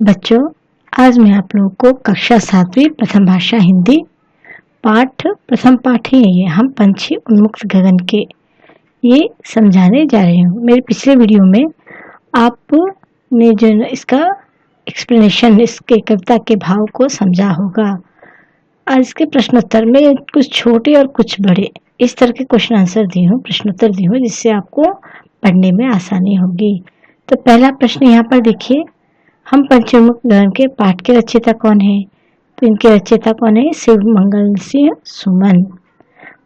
बच्चों, आज मैं आप लोगों को कक्षा 7वीं प्रथम भाषा हिंदी प्रथम पाठ ही है ये हम पंछी उन्मुक्त गगन के ये समझाने जा रही हूँ। मेरे पिछले वीडियो में आपने जो इसका एक्सप्लेनेशन, इसके कविता के भाव को समझा होगा। आज इसके प्रश्नोत्तर में कुछ छोटे और कुछ बड़े इस तरह के क्वेश्चन आंसर दी हूँ, प्रश्नोत्तर दी हूँ, जिससे आपको पढ़ने में आसानी होगी। तो पहला प्रश्न यहाँ पर देखिए, हम पंछी उन्मुक्त गगन के पाठ के रचयिता कौन है? तो इनके रचयिता कौन है? शिव मंगल सिंह सुमन।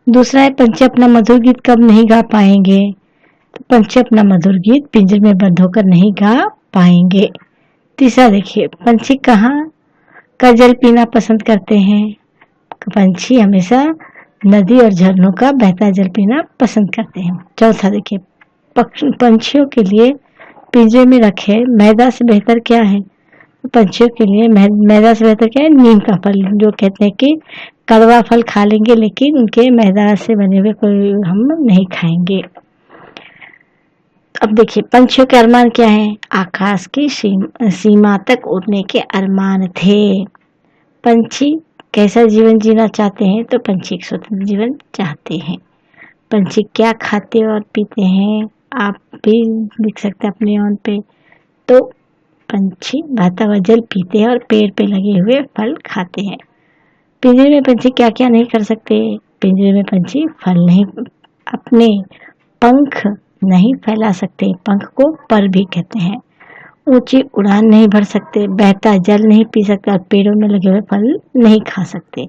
दूसरा है, पंछी अपना मधुर गीत कब नहीं गा पाएंगे? तो पंछी अपना मधुर गीत पिंजरे में बंद होकर नहीं गा पाएंगे। तीसरा देखिए, पंछी कहाँ का जल पीना पसंद करते हैं? पंछी हमेशा नदी और झरनों का बहता जल पीना पसंद करते हैं। चौथा देखिए, पंछियों के लिए पिंजरे में रखे मैदा से बेहतर क्या है? तो पंछियों के लिए मैदा से बेहतर क्या है? नीम का फल। जो कहते हैं कि कड़वा फल खा लेंगे लेकिन उनके मैदा से बने हुए कोई हम नहीं खाएंगे। अब देखिए, पंछियों के अरमान क्या है? आकाश की सीमा तक उड़ने के अरमान थे। पंछी कैसा जीवन जीना चाहते हैं? तो पंछी एक स्वतंत्र जीवन चाहते हैं। पंछी क्या खाते और पीते हैं? आप भी लिख सकते हैं अपने ऑन पे। तो पंछी बहता हुआ जल पीते हैं और पेड़ पे लगे हुए फल खाते हैं। पिंजरे में पंछी क्या क्या नहीं कर सकते? पिंजरे में पंछी अपने पंख नहीं फैला सकते, पंख को पर भी कहते हैं। ऊंची उड़ान नहीं भर सकते, बहता जल नहीं पी सकते और पेड़ों में लगे हुए फल नहीं खा सकते।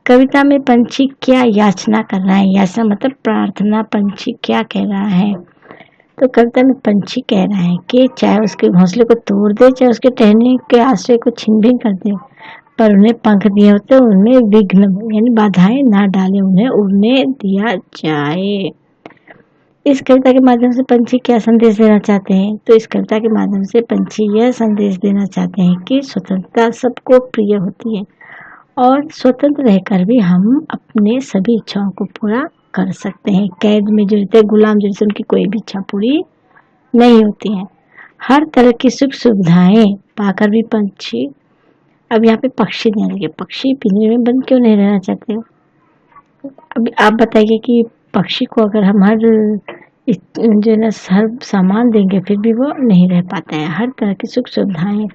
कविता में पंछी क्या याचना कर रहा है? याचना मतलब प्रार्थना। पंछी क्या कह रहा है? तो कविता में पंछी कह रहा है कि चाहे उसके घोंसले को तोड़ दे, चाहे उसके ठहरने के आश्रय को छिन भिन कर दे, पर उन्हें पंख दिए होते उनमें विघ्न यानी बाधाएं ना डाले, उन्हें उड़ने दिया जाए। इस कविता के माध्यम से पंछी क्या संदेश देना चाहते हैं? तो इस कविता के माध्यम से पंछी यह संदेश देना चाहते हैं कि स्वतंत्रता सबको प्रिय होती है और स्वतंत्र रहकर भी हम अपने सभी इच्छाओं को पूरा कर सकते हैं। कैद में जो रहते हैं, गुलाम जैसे, उनकी कोई भी इच्छा पूरी नहीं होती है। हर तरह की सुख सुविधाएं पाकर भी पंछी, अब यहाँ पे पक्षी नहीं लगे, पक्षी पिंजरे में बंद क्यों नहीं रहना चाहते? अब आप बताइए कि पक्षी को अगर हम हर सामान देंगे फिर भी वो नहीं रह पाता है। हर तरह की सुख सुविधाएं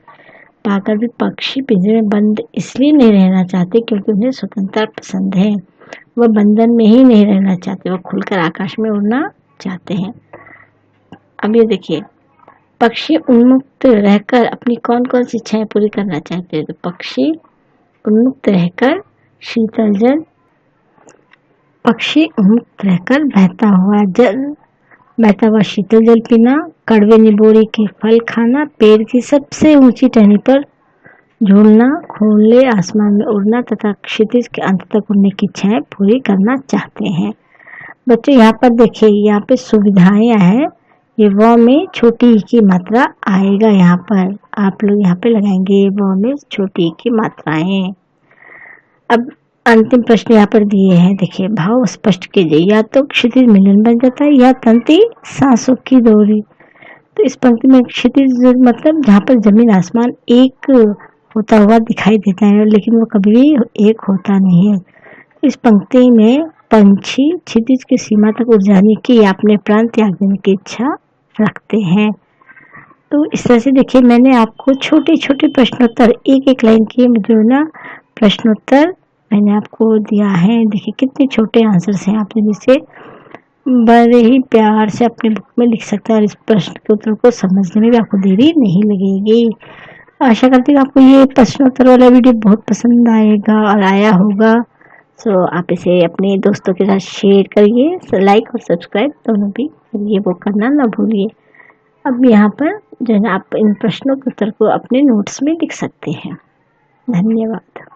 पाकर भी पक्षी पिंजरे में बंद इसलिए नहीं रहना चाहते क्योंकि उन्हें स्वतंत्रता पसंद है। वह बंधन में ही नहीं रहना चाहते, वो खुलकर आकाश में उड़ना चाहते हैं। अब ये देखिए, पक्षी उन्मुक्त रहकर अपनी कौन कौन सी इच्छाएं पूरी करना चाहते हैं? तो पक्षी उन्मुक्त रहकर शीतल जल, पक्षी उन्मुक्त रहकर बहता हुआ शीतल जल पीना, कड़वे निबोड़ी के फल खाना, पेड़ की सबसे ऊंची टहनी पर झूलना, खुले आसमान में उड़ना तथा क्षितिज के अंत तक उड़ने की इच्छाएं पूरी करना चाहते हैं। बच्चों यहाँ पर देखिए, यहाँ पे सुविधाएं है, ये व में छोटी ई की मात्रा आएगा। यहाँ पर आप लोग यहाँ पे लगाएंगे व में छोटी ई की मात्राएं। अब अंतिम प्रश्न यहाँ पर दिए हैं, देखिए, भाव स्पष्ट कीजिए। या तो क्षितिज मिलन बन जाता है या तंती सांसों की डोरी। तो इस पंक्ति में क्षितिज मतलब जहाँ पर जमीन आसमान एक होता हुआ दिखाई देता है लेकिन वो कभी भी एक होता नहीं है। इस पंक्ति में पंछी क्षितिज की सीमा तक उड़ जाने की या अपने प्राण त्याग देने की इच्छा रखते हैं। तो इस तरह से देखिए, मैंने आपको छोटे छोटे प्रश्नोत्तर, एक एक लाइन के जो ना प्रश्नोत्तर मैंने आपको दिया है। देखिए कितने छोटे आंसर्स हैं, आप जिसे बड़े ही प्यार से अपने बुक में लिख सकते हैं और इस प्रश्न के उत्तर को समझने में भी आपको देरी नहीं लगेगी। आशा करती हूँ आपको ये प्रश्नोत्तर वाला वीडियो बहुत पसंद आएगा और आया होगा। सो आप इसे अपने दोस्तों के साथ शेयर करिए, लाइक और सब्सक्राइब दोनों भी ये वो करना ना भूलिए। अब यहाँ पर जो है आप इन प्रश्नों के उत्तर को अपने नोट्स में लिख सकते हैं। धन्यवाद।